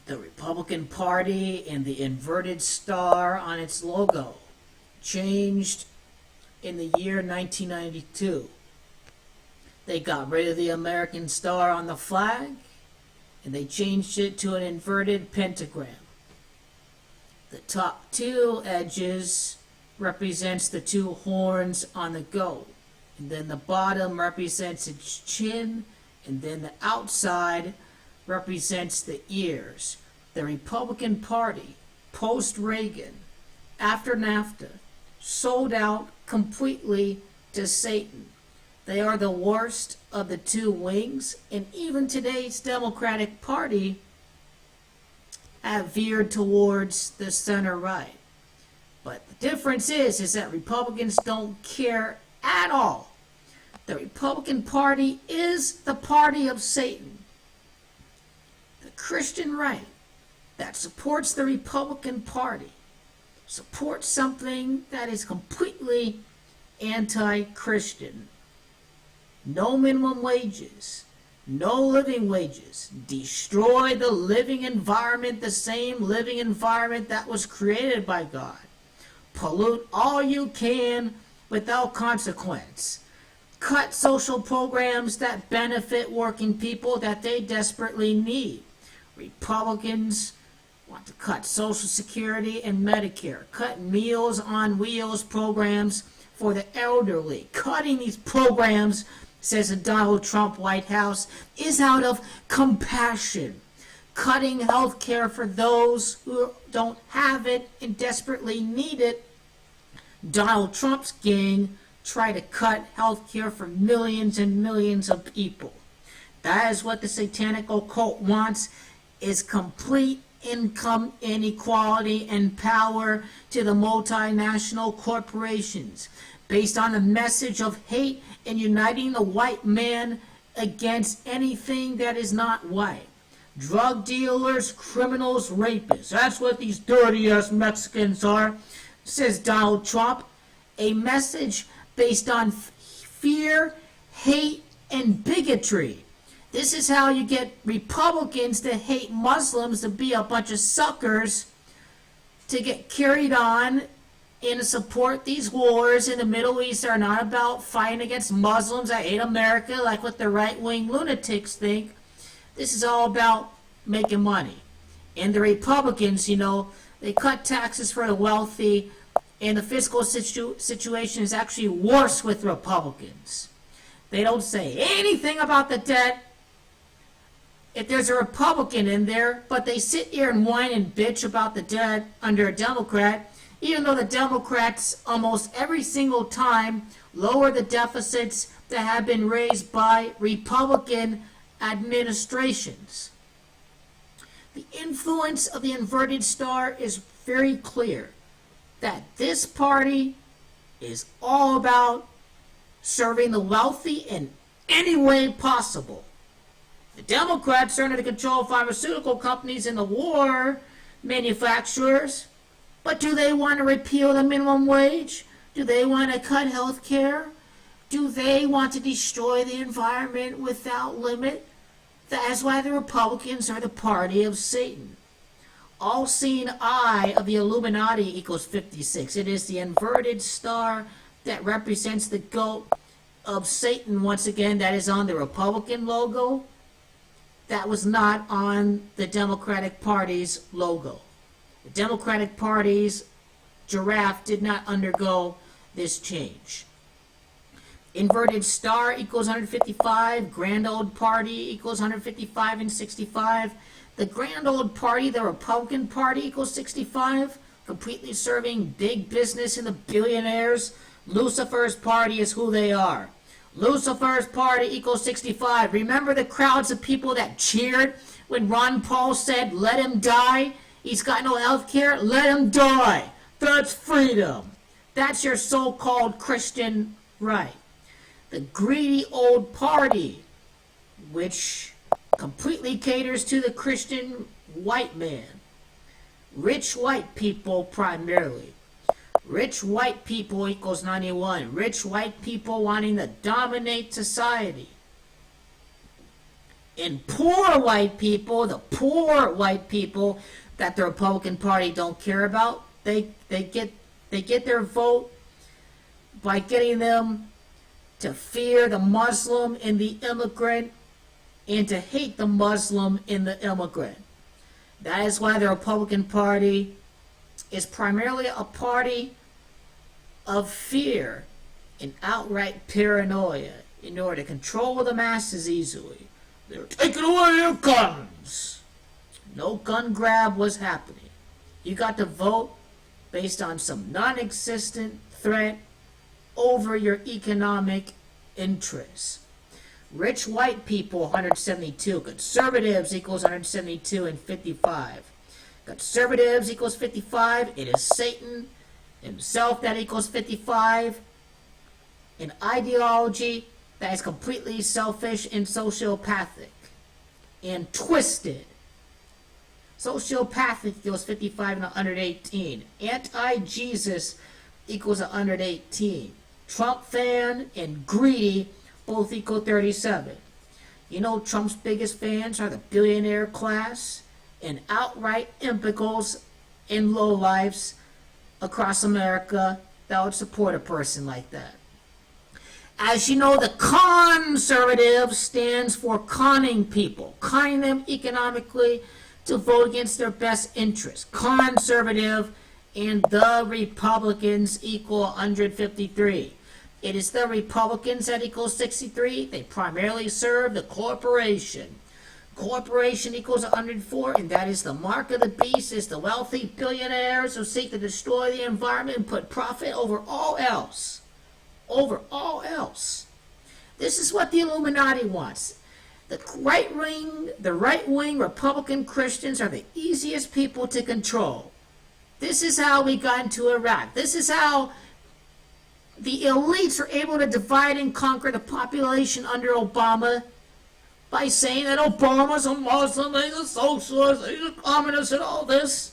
The Republican Party and the inverted star on its logo changed in the year 1992. They got rid of the American star on the flag and they changed it to an inverted pentagram. The top two edges represents the two horns on the goat, and then the bottom represents its chin, and then the outside represents the ears. The Republican Party, post-Reagan, after NAFTA, sold out completely to Satan. They are the worst of the two wings, and even today's Democratic Party have veered towards the center right. But the difference is that Republicans don't care at all. The Republican Party is the party of Satan. The Christian right that supports the Republican Party supports something that is completely anti-Christian. No minimum wages, no living wages, destroy the living environment, the same living environment that was created by God. Pollute all you can without consequence. Cut social programs that benefit working people that they desperately need. Republicans want to cut Social Security and Medicare, cut Meals on Wheels programs for the elderly. Cutting these programs, says the Donald Trump White House, is out of compassion. Cutting health care for those who don't have it and desperately need it. Donald Trump's gang try to cut health care for millions and millions of people. That is what the Satanic Goat wants, is complete income inequality and power to the multinational corporations, based on a message of hate and uniting the white man against anything that is not white. Drug dealers, criminals, rapists. That's what these dirty-ass Mexicans are, says Donald Trump. A message based on fear, hate, and bigotry. This is how you get Republicans to hate Muslims, to be a bunch of suckers, to get carried on and to support these wars in the Middle East are not about fighting against Muslims. I hate America, like what the right-wing lunatics think. This is all about making money. And the Republicans, they cut taxes for the wealthy, and the fiscal situation is actually worse with Republicans. They don't say anything about the debt if there's a Republican in there, but they sit here and whine and bitch about the debt under a Democrat, even though the Democrats almost every single time lower the deficits that have been raised by Republican administrations. The influence of the inverted star is very clear, that this party is all about serving the wealthy in any way possible. The Democrats are under the control of pharmaceutical companies and the war manufacturers. But do they want to repeal the minimum wage? Do they want to cut health care? Do they want to destroy the environment without limit? That's why the Republicans are the party of Satan. All-seeing eye of the Illuminati equals 56. It is the inverted star that represents the goat of Satan, once again, that is on the Republican logo. That was not on the Democratic Party's logo. The Democratic Party's giraffe did not undergo this change. Inverted star equals 155. Grand Old Party equals 155 and 65. The Grand Old Party, the Republican Party, equals 65. Completely serving big business and the billionaires. Lucifer's Party is who they are. Lucifer's Party equals 65. Remember the crowds of people that cheered when Ron Paul said, "Let him die. He's got no health care. Let him die. That's freedom." That's your so-called Christian right. The greedy old party, which completely caters to the Christian white man. Rich white people primarily. Rich white people equals 91. Rich white people wanting to dominate society. And poor white people, the poor white people that the Republican Party don't care about, they get their vote by getting them to fear the Muslim and the immigrant and to hate the Muslim and the immigrant. That is why the Republican Party is primarily a party of fear and outright paranoia in order to control the masses easily. They're taking away your guns. No gun grab was happening. You got to vote based on some non-existent threat over your economic interests. Rich white people, 172. Conservatives equals 172 and 55. Conservatives equals 55. It is Satan himself that equals 55. An ideology that is completely selfish and sociopathic and twisted. Sociopathic equals 55 and 118. Anti-Jesus equals 118. Trump fan and greedy both equal 37. You know Trump's biggest fans are the billionaire class and outright impicals and lowlifes across America that would support a person like that. As you know, the conservative stands for conning people, conning them economically to vote against their best interests. Conservative and the Republicans equal 153. It is the Republicans that equals 63. They primarily serve the corporation. Corporation equals 104, and that is the mark of the beast, is the wealthy billionaires who seek to destroy the environment and put profit over all else. Over all else. This is what the Illuminati wants. The right-wing Republican Christians are the easiest people to control. This is how we got into Iraq. This is how the elites are able to divide and conquer the population under Obama by saying that Obama's a Muslim, he's a socialist, he's a communist, and all this.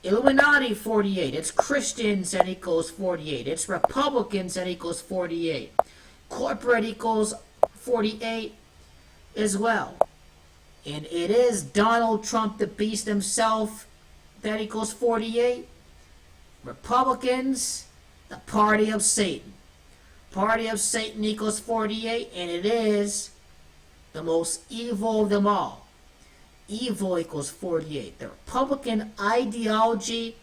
Illuminati 48. It's Christians that equals 48. It's Republicans that equals 48. Corporate equals 48 as well. And it is Donald Trump, the beast himself, that equals 48. Republicans, the party of Satan. Party of Satan equals 48, and it is the most evil of them all. Evil equals 48. The Republican ideology,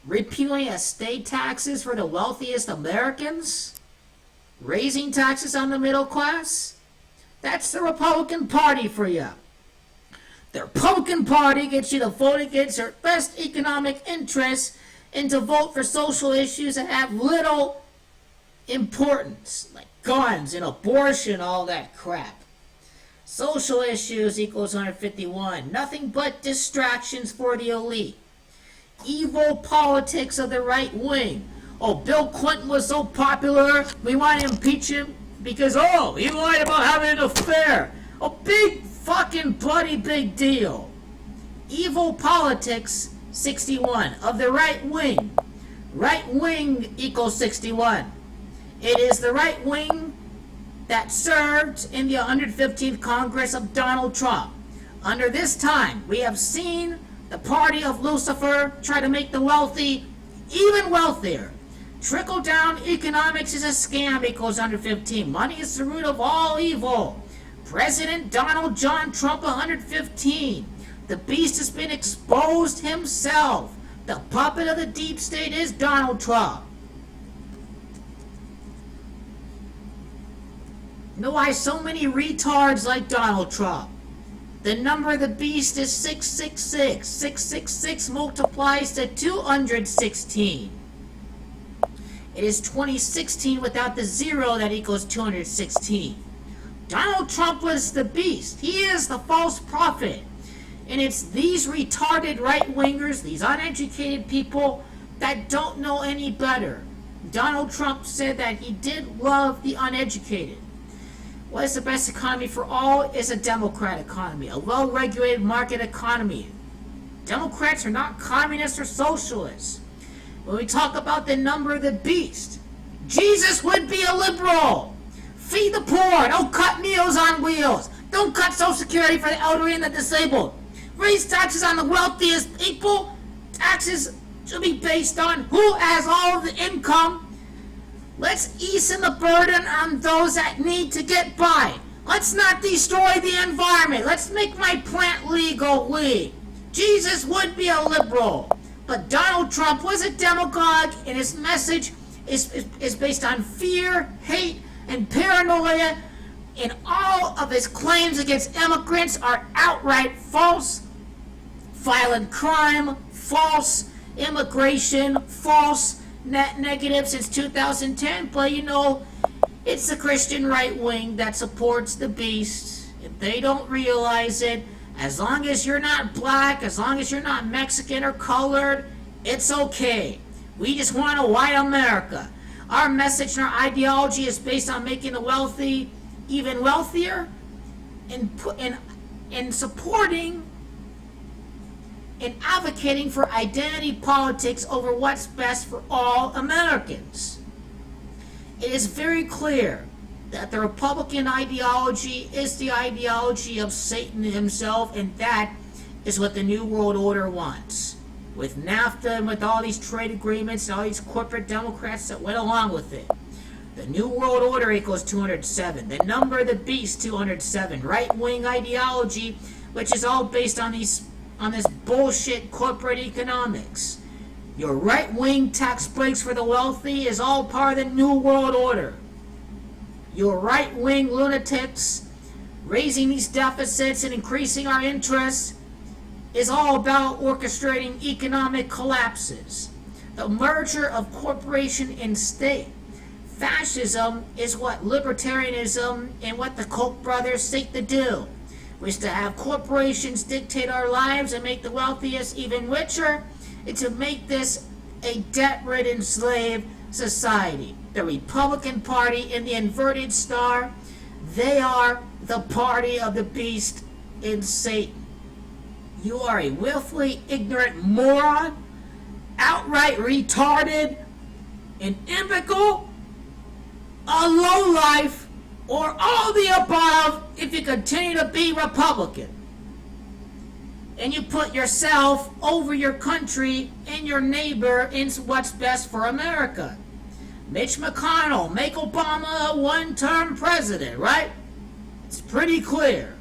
repealing estate taxes for the wealthiest Americans, raising taxes on the middle class, that's the Republican Party for you. The Republican Party gets you to vote against your best economic interests and to vote for social issues that have little importance, like guns and abortion, all that crap. Social issues equals 151. Nothing but distractions for the elite. Evil politics of the right wing. Oh, Bill Clinton was so popular, we want to impeach him because, oh, he lied about having an affair. A big fucking bloody big deal. Evil politics, 61. Of the right wing. Right wing equals 61. It is the right wing that served in the 115th Congress of Donald Trump. Under this time, we have seen the party of Lucifer try to make the wealthy even wealthier. Trickle-down economics is a scam equals 115. Money is the root of all evil. President Donald John Trump, 115. The beast has been exposed himself. The puppet of the deep state is Donald Trump. You know why so many retards like Donald Trump? The number of the beast is 666. 666 multiplies to 216. It is 2016 without the zero that equals 216. Donald Trump was the beast. He is the false prophet. And it's these retarded right-wingers, these uneducated people that don't know any better. Donald Trump said that he did love the uneducated. What is the best economy for all is a Democrat economy, a well-regulated market economy. Democrats are not communists or socialists. When we talk about the number of the beast, Jesus would be a liberal. Feed the poor. Don't cut Meals on Wheels. Don't cut Social Security for the elderly and the disabled. Raise taxes on the wealthiest people. Taxes should be based on who has all of the income. Let's ease the burden on those that need to get by. Let's not destroy the environment. Let's make my plant legal weed. Jesus would be a liberal, but Donald Trump was a demagogue, and his message is based on fear, hate, and paranoia, and all of his claims against immigrants are outright false. Violent crime, false. Immigration, false. Net negative since 2010, but it's the Christian right wing that supports the beast. If they don't realize it, as long as you're not black, as long as you're not Mexican or colored, it's okay. We just want a white America. Our message and our ideology is based on making the wealthy even wealthier, and supporting and advocating for identity politics over what's best for all Americans. It is very clear that the Republican ideology is the ideology of Satan himself, and that is what the New World Order wants. With NAFTA and with all these trade agreements and all these corporate Democrats that went along with it. The New World Order equals 207. The number of the beast, 207. Right-wing ideology, which is all based on this bullshit corporate economics. Your right-wing tax breaks for the wealthy is all part of the New World Order. Your right-wing lunatics raising these deficits and increasing our interest is all about orchestrating economic collapses. The merger of corporation and state. Fascism is what libertarianism and what the Koch brothers seek to do. Which to have corporations dictate our lives and make the wealthiest even richer, and to make this a debt-ridden slave society. The Republican Party and the inverted star, they are the party of the beast and Satan. You are a willfully ignorant moron, outright retarded, an imbecile, a lowlife, or all the above if you continue to be Republican. And you put yourself over your country and your neighbor in what's best for America. Mitch McConnell, make Obama a one-term president, right? It's pretty clear.